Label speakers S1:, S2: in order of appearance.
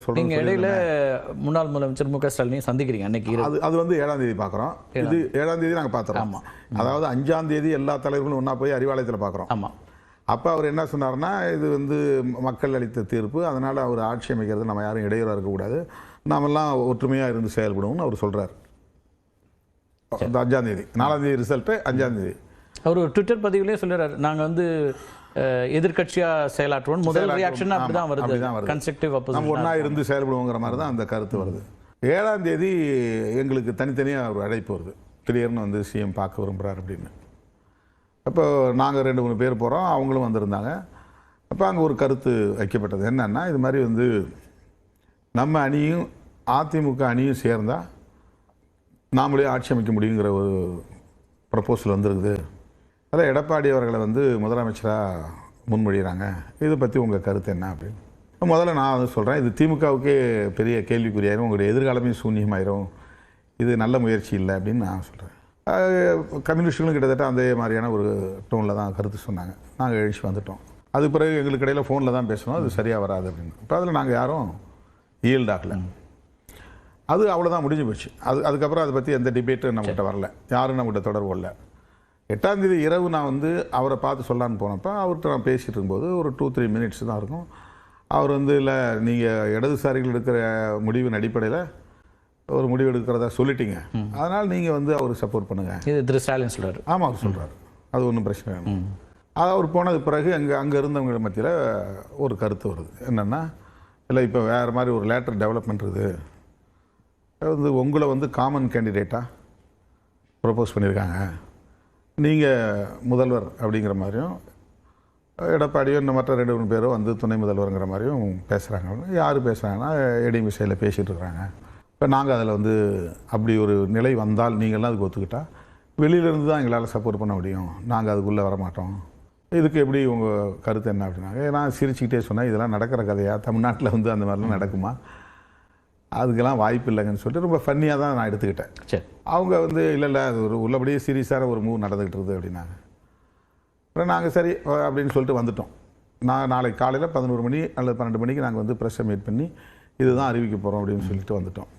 S1: சொல்கிறேன்.
S2: நீங்கள் இடையில முன்னாள் முதலமைச்சர் மு க ஸ்டாலினையும் சந்திக்கிறீங்க அன்னைக்கு.
S1: அது வந்து 7ஆம் தேதி பார்க்குறோம். இது 7ஆம் தேதி நாங்கள் பார்த்துறோம்.
S2: ஆமாம்.
S1: அதாவது 5ஆம் தேதி எல்லா தலைவர்களும் ஒன்றா போய் அறிவாலயத்தில் பார்க்குறோம்.
S2: ஆமாம்.
S1: அப்போ அவர் என்ன சொன்னார்னா, இது வந்து மக்கள் அளித்த தீர்ப்பு, அதனால் அவர் ஆட்சி அமைக்கிறது நம்ம யாரும் இடையூறாக இருக்கக்கூடாது, நாமெல்லாம் ஒற்றுமையாக இருந்து செயல்படுவோம்னு அவர் சொல்கிறார். 5ஆம் தேதி 4ஆம் தேதி ரிசல்ட்டு 5ஆம் தேதி
S2: அவர் ஒரு ட்விட்டர் பதிவுலேயே சொல்கிறார், நாங்கள் வந்து எதிர்கட்சியாக செயலாற்றுவோம். முதல் ரியாக்ஷன் அப்படிதான் வருது, கன்ஸ்ட்ரக்டிவ் அப்போசிஷன்,
S1: நம்ம ஒன்றா இருந்து செயல்படுவோங்கிற மாதிரி தான் அந்த கருத்து வருது. 7ஆம் தேதி எங்களுக்கு தனித்தனியாக ஒரு அழைப்பு வருது, திடீர்னு வந்து சிஎம் பார்க்க விரும்புகிறார் அப்படின்னு. அப்போ நாங்கள் 2-3 பேர் போகிறோம், அவங்களும் வந்திருந்தாங்க. அப்போ அங்கே ஒரு கருத்து வைக்கப்பட்டது. என்னன்னா, இது மாதிரி வந்து நம்ம அணியும் அதிமுக அணியும் சேர்ந்தால் நாமளே ஆட்சி அமைக்க முடியுங்கிற ஒரு ப்ரப்போசல் வந்துருக்குது. அதான் எடப்பாடி அவர்களை வந்து முதலமைச்சராக முன்மொழிகிறாங்க, இதை பற்றி உங்கள் கருத்து என்ன அப்படின்னு. முதல்ல நான் வந்து சொல்கிறேன், இது திமுகவுக்கே பெரிய கேள்விக்குறியாயிரும், உங்களுடைய எதிர்காலமே சூன்யமாயிரும், இது நல்ல முயற்சி இல்லை அப்படின்னு நான் சொல்கிறேன். கம்யூனிஸ்டுகளும் கிட்டத்தட்ட அதே மாதிரியான ஒரு டோனில் தான் கருத்து சொன்னாங்க. நாங்கள் எழுச்சி வந்துட்டோம். அது பிறகு எங்களுக்கு இடையில் ஃபோனில் தான் பேசணும், அது சரியாக வராது அப்படின்னு. இப்போ அதில் நாங்கள் யாரும் ஈல்டாகலை, அது அவ்வளோதான், முடிஞ்சு போச்சு. அதுக்கப்புறம் அதை பற்றி எந்த டிபேட்டும் நம்மகிட்ட வரல, யாரும் நம்மகிட்ட தொடர்பு இல்லை. 8ஆம் தேதி இரவு நான் வந்து அவரை பார்த்து சொல்லான்னு போனப்போ அவர்கிட்ட நான் பேசிகிட்டு இருக்கும்போது ஒரு 2-3 மினிட்ஸ் தான் இருக்கும். அவர் வந்து, இல்லை நீங்கள் இடதுசாரிகள் எடுக்கிற முடிவின் அடிப்படையில் ஒரு முடிவு எடுக்கிறதா சொல்லிட்டீங்க, அதனால் நீங்கள் வந்து அவருக்கு சப்போர்ட் பண்ணுங்கள்,
S2: இது திரு ஸ்டாலின் சொல்கிறார்.
S1: ஆமாம், அவர் சொல்கிறார், அது ஒன்றும் பிரச்சனை இல்லை. அது அவர் போனது பிறகு அங்கே இருந்தவங்க மத்தியில் ஒரு கருத்து வருது. என்னென்னா, இல்லை இப்போ வேறு மாதிரி ஒரு லேட்டர் டெவலப்மெண்ட் இருக்குது, வந்து உங்களை வந்து காமன் கேண்டிடேட்டாக ப்ரப்போஸ் பண்ணியிருக்காங்க, நீங்கள் முதல்வர் அப்படிங்கிற மாதிரியும், எடப்பாடியும் இந்த மற்ற 2-3 பேரும் வந்து துணை முதல்வருங்கிற மாதிரியும் பேசுகிறாங்க. யார் பேசுகிறாங்கன்னா, ஏடிஎம்கே சைடில் பேசிகிட்டு இருக்கிறாங்க. இப்போ நாங்கள் அதில் வந்து அப்படி ஒரு நிலை வந்தால் நீங்கள்லாம் அதுக்கு ஒத்துக்கிட்டால் வெளியிலேருந்து தான் எங்களால் சப்போர்ட் பண்ண முடியும், நாங்கள் அதுக்குள்ளே வரமாட்டோம், இதுக்கு எப்படி உங்கள் கருத்து என்ன அப்படின்னாங்க. நான் சிரிச்சுக்கிட்டே சொன்னேன், இதெல்லாம் நடக்கிற கதையா, தமிழ்நாட்டில் வந்து அந்த மாதிரிலாம் நடக்குமா, அதுக்கெல்லாம் வாய்ப்பு இல்லைங்கன்னு சொல்லிட்டு ரொம்ப ஃபன்னியாக தான் நான் எடுத்துக்கிட்டேன்.
S2: சரி. அவங்க
S1: வந்து இல்லை அது ஒரு உள்ளபடியே சீரியஸான ஒரு மூவ் நடந்துக்கிட்டு இருக்குது அப்படின்னாங்க. அப்புறம் நாங்கள் சரி அப்படின்னு சொல்லிட்டு வந்துட்டோம். நாளைக்கு காலையில் 11 மணி அல்லது 12 மணிக்கு நாங்கள் வந்து ப்ரெஸ்ஸை மீட் பண்ணி இதுதான் அறிவிக்க போகிறோம் அப்படின்னு சொல்லிட்டு வந்துட்டோம்.